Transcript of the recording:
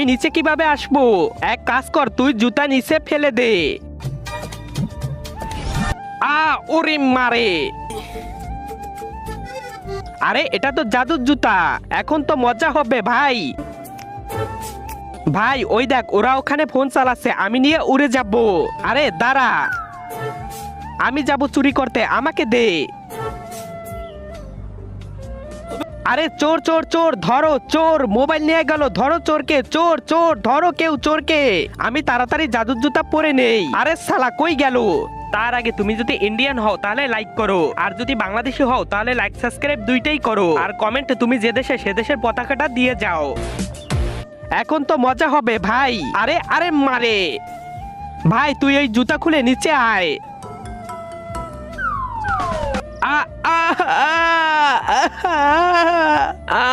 নিচে কিভাবে আসবো? এক কাজ কর, তুই জুতা নিচে ফেলে দে। ওরে মারে। আরে এটা তো জাদুর জুতা, এখন তো মজা হবে ভাই। ভাই ওই দেখ, ওরা ওখানে ফোন চালাচ্ছে, আমি নিয়ে উড়ে যাব। আরে দাঁড়া, আমি যাব চুরি করতে, আমাকে দে। আরে চোর চোর চোর, ধরো চোর, মোবাইল নিয়ে গেল, ধরো চোরকে, চোর চোর ধরো, কেউ চোরকে। আমি তাড়াতাড়ি জাদুর জুতা পরে নেই। আরে শালা কই গেল? তার আগে তুমি যদি ইন্ডিয়ান হও তাহলে লাইক করো, আর যদি বাংলাদেশি হও তাহলে লাইক সাবস্ক্রাইব দুইটাই করো, আর কমেন্টে তুমি যে দেশে সে দেশের পতাকাটা দিয়ে যাও। এখন তো মজা হবে ভাই। আরে আরে মারে। ভাই তুই এই জুতা খুলে নিচে আয়। আ আ আ আ আ